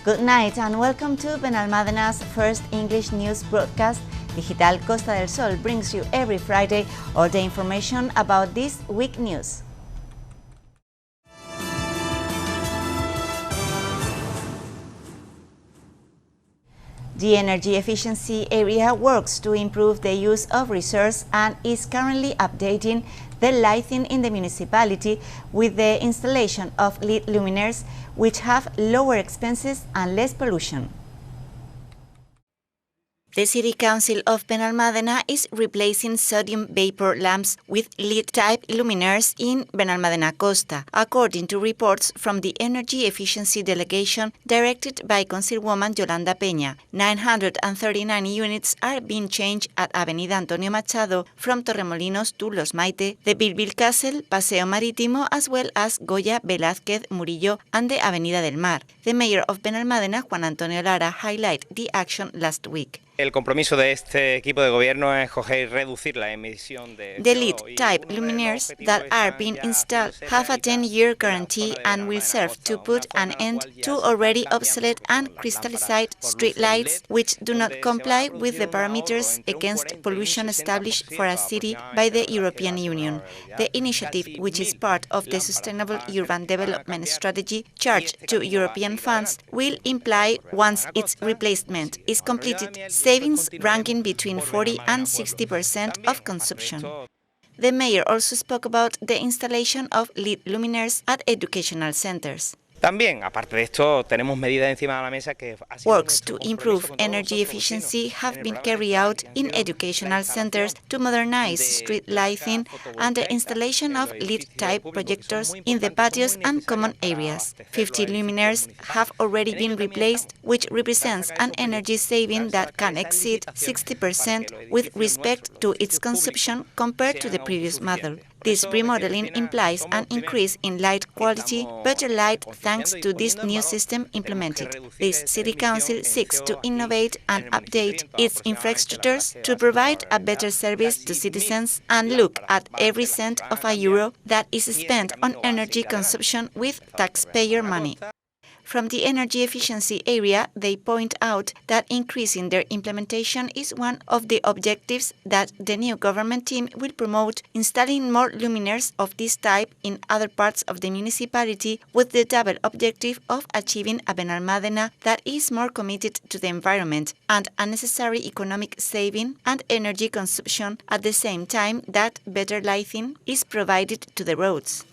Good night and welcome to Benalmádena's first English news broadcast. Digital Costa del Sol brings you every Friday all the information about this week news. The energy efficiency area works to improve the use of resources and is currently updating the lighting in the municipality with the installation of LED luminaires, which have lower expenses and less pollution. The City Council of Benalmádena is replacing sodium vapor lamps with LED-type luminaires in Benalmádena Costa, according to reports from the Energy Efficiency Delegation directed by Councilwoman Yolanda Peña. 939 units are being changed at Avenida Antonio Machado from Torremolinos to Los Maite, the Bilbil Castle, Paseo Marítimo, as well as Goya, Velázquez, Murillo, and the Avenida del Mar. The mayor of Benalmádena, Juan Antonio Lara, highlighted the action last week. El compromiso de este equipo de gobierno es coger y reducir la emisión de The LED-type luminaires that are being installed have a 10-year guarantee and will serve to put an end to already obsolete and crystallized streetlights which do not comply with the parameters against pollution established for a city by the European Union. The initiative, which is part of the Sustainable Urban Development Strategy charged to European funds, will imply, once its replacement is completed, savings ranking between 40 and 60% of consumption. The mayor also spoke about the installation of LED luminaires at educational centers. También, aparte de esto, tenemos medidas encima de la mesa que Works to improve energy efficiency have been carried out in educational centers to modernize street lighting and the installation of LED-type projectors in the patios and common areas. 50 luminaires have already been replaced, which represents an energy saving that can exceed 60% with respect to its consumption compared to the previous model. This remodeling implies an increase in light quality, better light thanks to this new system implemented. This City Council seeks to innovate and update its infrastructures to provide a better service to citizens and look at every cent of a euro that is spent on energy consumption with taxpayer money. From the energy efficiency area, they point out that increasing their implementation is one of the objectives that the new government team will promote, installing more luminaires of this type in other parts of the municipality with the double objective of achieving a Benalmádena that is more committed to the environment and a necessary economic saving and energy consumption at the same time that better lighting is provided to the roads.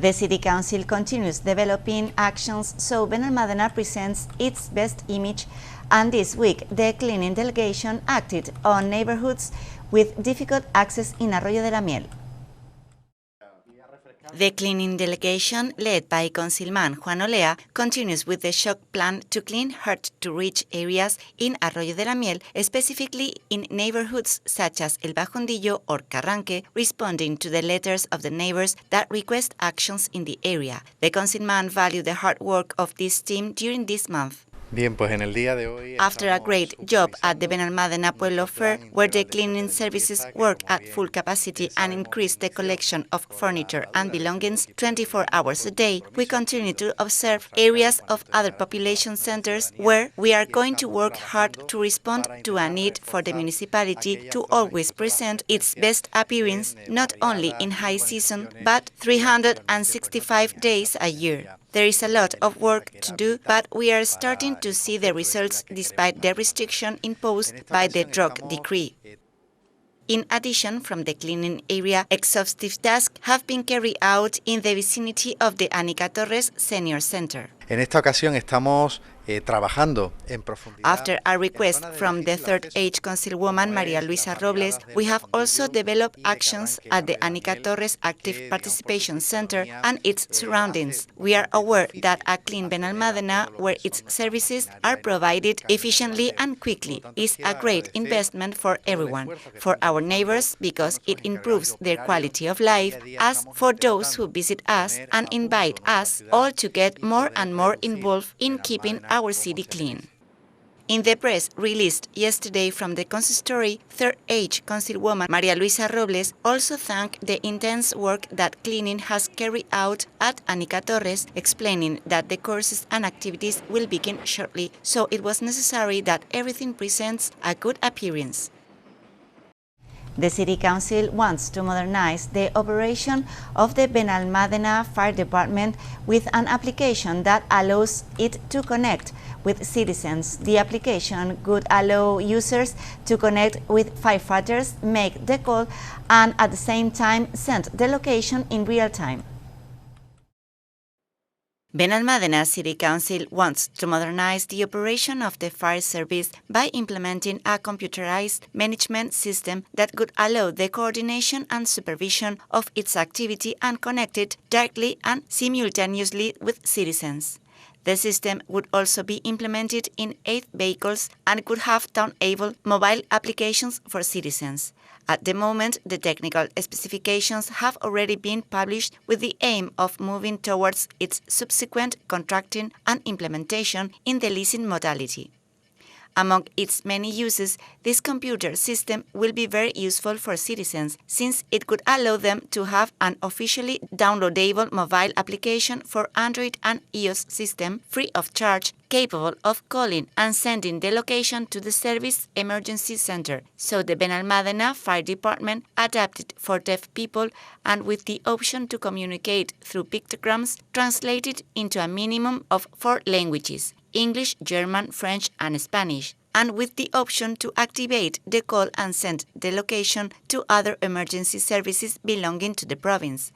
The City Council continues developing actions so Benalmádena presents its best image, and this week the cleaning delegation acted on neighborhoods with difficult access in Arroyo de la Miel. The cleaning delegation, led by Councilman Juan Olea, continues with the shock plan to clean hard-to-reach areas in Arroyo de la Miel, specifically in neighborhoods such as El Bajondillo or Carranque, responding to the letters of the neighbors that request actions in the area. The Councilman valued the hard work of this team during this month. Bien, pues en el día de hoy After a great job at the Benalmádena Pueblo Fair, where the cleaning services work at full capacity and increase the collection of furniture and belongings 24 hours a day, we continue to observe areas of other population centers where we are going to work hard to respond to a need for the municipality to always present its best appearance, not only in high season, but 365 days a year. There is a lot of work to do, but we are starting to see the results despite the restriction imposed by the drug decree. In addition, from the cleaning area, exhaustive tasks have been carried out in the vicinity of the Anica Torres Senior Center. En esta ocasión estamos trabajando en profundidad. After a request from the Third Age Councilwoman María Luisa Robles, we have also developed actions at the Anica Torres Active Participation Center and its surroundings. We are aware that a clean Benalmádena, where its services are provided efficiently and quickly, is a great investment for everyone, for our neighbors because it improves their quality of life, as for those who visit us and invite us all to get more and more involved in keeping our city clean. In the press released yesterday from the consistory, third age councilwoman María Luisa Robles also thanked the intense work that cleaning has carried out at Anica Torres, explaining that the courses and activities will begin shortly, so it was necessary that everything presents a good appearance. The City Council wants to modernize the operation of the Benalmádena Fire Department with an application that allows it to connect with citizens. The application would allow users to connect with firefighters, make the call, and at the same time send the location in real time. Benalmádena City Council wants to modernize the operation of the fire service by implementing a computerized management system that could allow the coordination and supervision of its activity and connect it directly and simultaneously with citizens. The system would also be implemented in 8 vehicles and could have town-able mobile applications for citizens. At the moment, the technical specifications have already been published with the aim of moving towards its subsequent contracting and implementation in the leasing modality. Among its many uses, this computer system will be very useful for citizens, since it could allow them to have an officially downloadable mobile application for Android and iOS system free of charge, capable of calling and sending the location to the service emergency center, so the Benalmádena Fire Department, adapted for deaf people and with the option to communicate through pictograms, translated into a minimum of 4 languages: English, German, French, and Spanish, and with the option to activate the call and send the location to other emergency services belonging to the province.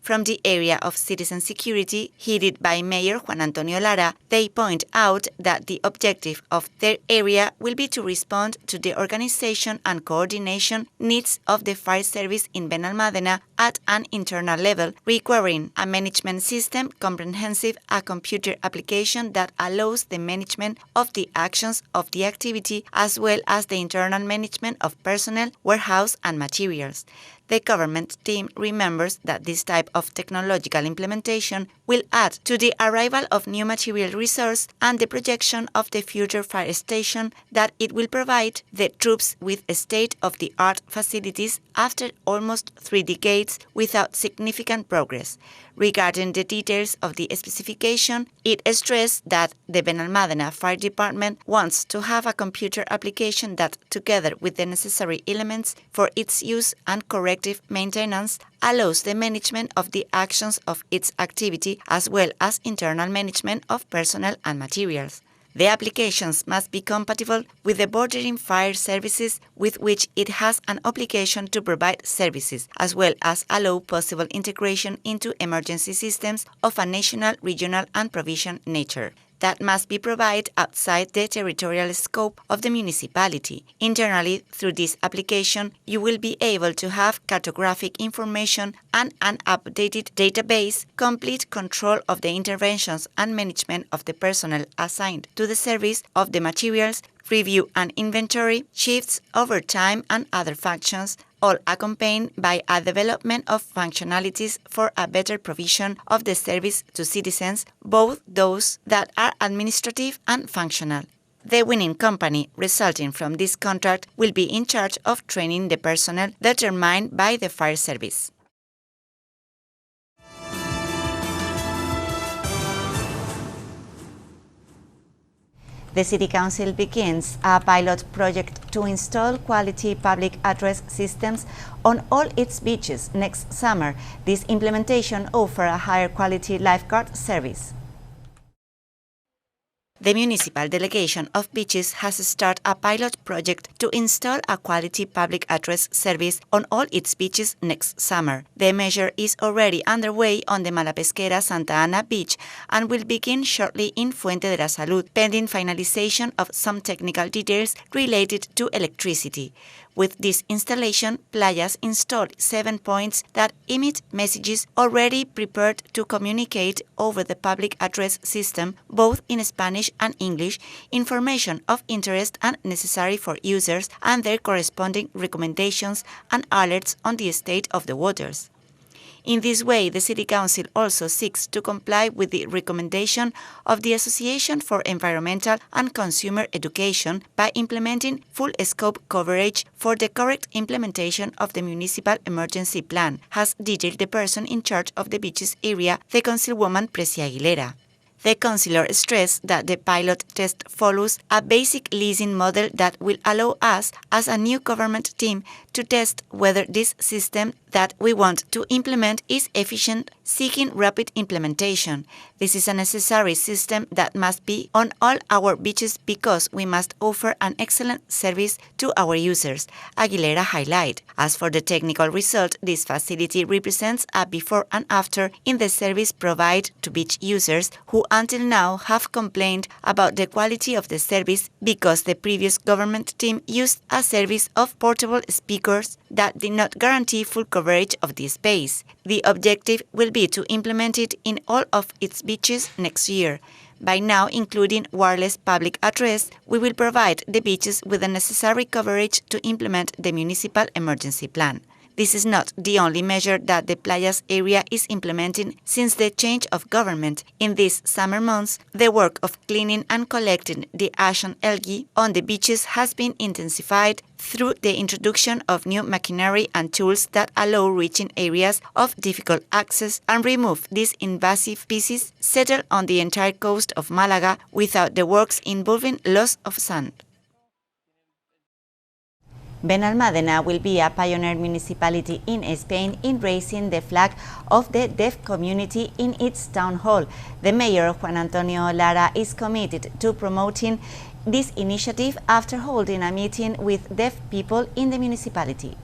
From the area of citizen security, headed by Mayor Juan Antonio Lara, they point out that the objective of their area will be to respond to the organization and coordination needs of the fire service in Benalmádena at an internal level, requiring a management system comprehensive, a computer application that allows the management of the actions of the activity, as well as the internal management of personnel, warehouse, and materials. The government team remembers that this type of technological implementation will add to the arrival of new material resource and the projection of the future fire station that it will provide the troops with state-of-the-art facilities after almost 3 decades without significant progress. Regarding the details of the specification, it stressed that the Benalmádena Fire Department wants to have a computer application that, together with the necessary elements for its use and corrective maintenance, allows the management of the actions of its activity as well as internal management of personnel and materials. The applications must be compatible with the bordering fire services with which it has an obligation to provide services, as well as allow possible integration into emergency systems of a national, regional, and provincial nature that must be provided outside the territorial scope of the municipality. Internally, through this application, you will be able to have cartographic information and an updated database, complete control of the interventions and management of the personnel assigned to the service, of the materials, review and inventory, shifts, overtime, and other functions, all accompanied by a development of functionalities for a better provision of the service to citizens, both those that are administrative and functional. The winning company resulting from this contract will be in charge of training the personnel determined by the fire service. The City Council begins a pilot project to install quality public address systems on all its beaches next summer. This implementation offers a higher quality lifeguard service. The municipal delegation of beaches has started a pilot project to install a quality public address service on all its beaches next summer. The measure is already underway on the Malapesquera Santa Ana beach and will begin shortly in Fuente de la Salud, pending finalization of some technical details related to electricity. With this installation, Playas installed 7 points that emit messages already prepared to communicate over the public address system, both in Spanish and English, information of interest and necessary for users and their corresponding recommendations and alerts on the state of the waters. In this way, the City Council also seeks to comply with the recommendation of the Association for Environmental and Consumer Education by implementing full-scope coverage for the correct implementation of the Municipal Emergency Plan, has detailed the person in charge of the beaches area, the Councilwoman Precia Aguilera. The councillor stressed that the pilot test follows a basic leasing model that will allow us, as a new government team, to test whether this system that we want to implement is efficient, seeking rapid implementation. This is a necessary system that must be on all our beaches because we must offer an excellent service to our users, Aguilera highlighted. As for the technical result, this facility represents a before and after in the service provided to beach users who until now have complained about the quality of the service because the previous government team used a service of portable speakers that did not guarantee full coverage of the space. The objective will be to implement it in all of its beaches next year. By now including wireless public address, we will provide the beaches with the necessary coverage to implement the municipal emergency plan. This is not the only measure that the playas area is implementing since the change of government. In these summer months, the work of cleaning and collecting the ash and algae on the beaches has been intensified through the introduction of new machinery and tools that allow reaching areas of difficult access and remove these invasive species settled on the entire coast of Malaga without the works involving loss of sand. Benalmádena will be a pioneer municipality in Spain in raising the flag of the deaf community in its town hall. The mayor, Juan Antonio Lara, is committed to promoting this initiative after holding a meeting with deaf people in the municipality.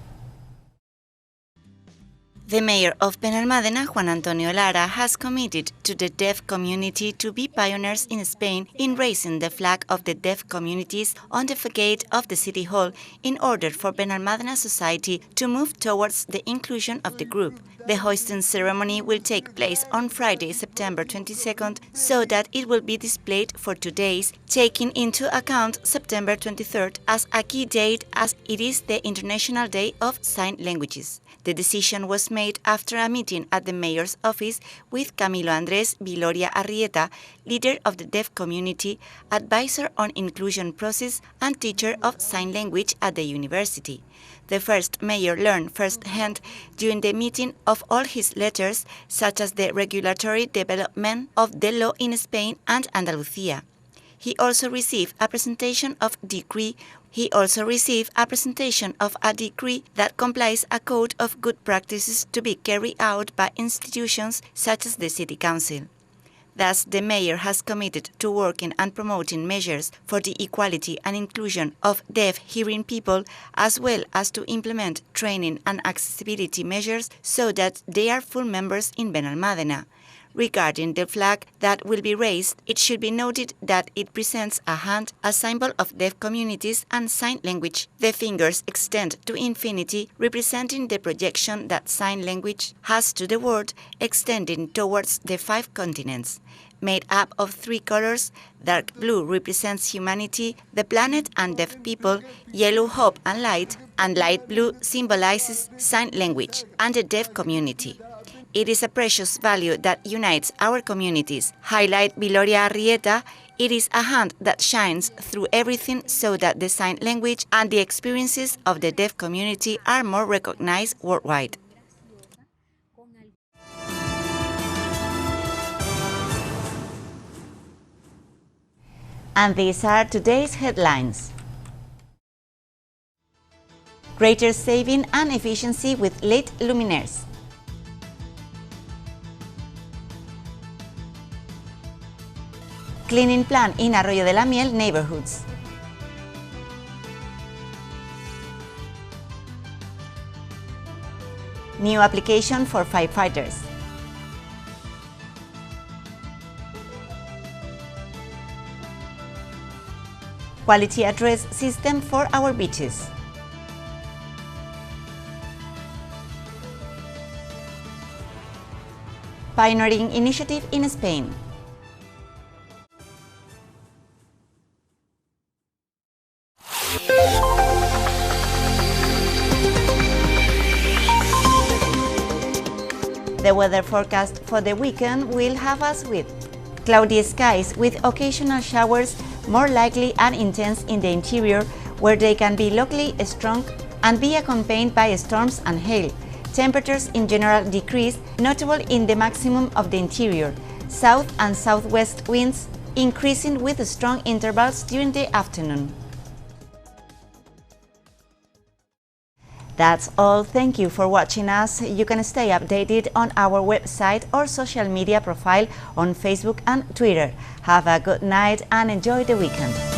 The mayor of Benalmádena, Juan Antonio Lara, has committed to the deaf community to be pioneers in Spain in raising the flag of the deaf communities on the facade of the City Hall in order for Benalmádena society to move towards the inclusion of the group. The hoisting ceremony will take place on Friday, September 22nd, so that it will be displayed for 2 days, taking into account September 23rd as a key date as it is the International Day of Sign Languages. The decision was made after a meeting at the mayor's office with Camilo Andrés Viloria Arrieta, leader of the deaf community, advisor on inclusion process and teacher of sign language at the university. The first mayor learned firsthand during the meeting of all his letters, such as the regulatory development of the law in Spain and Andalusia. He also received a presentation of a decree that complies a code of good practices to be carried out by institutions such as the City Council. Thus, the mayor has committed to working and promoting measures for the equality and inclusion of deaf hearing people, as well as to implement training and accessibility measures so that they are full members in Benalmádena. Regarding the flag that will be raised, it should be noted that it presents a hand, a symbol of deaf communities and sign language. The fingers extend to infinity, representing the projection that sign language has to the world, extending towards the 5 continents. Made up of 3 colors, dark blue represents humanity, the planet and deaf people, yellow hope and light blue symbolizes sign language and the deaf community. It is a precious value that unites our communities. Highlight Viloria Arrieta, it is a hand that shines through everything so that the sign language and the experiences of the deaf community are more recognized worldwide. And these are today's headlines. Greater saving and efficiency with LED luminaires. Cleaning plan in Arroyo de la Miel neighborhoods. New application for firefighters. Quality address system for our beaches. Pioneering initiative in Spain. The weather forecast for the weekend will have us with cloudy skies with occasional showers, more likely and intense in the interior, where they can be locally strong and be accompanied by storms and hail. Temperatures in general decrease, notable in the maximum of the interior. South and southwest winds increasing with strong intervals during the afternoon. That's all. Thank you for watching us. You can stay updated on our website or social media profile on Facebook and Twitter. Have a good night and enjoy the weekend.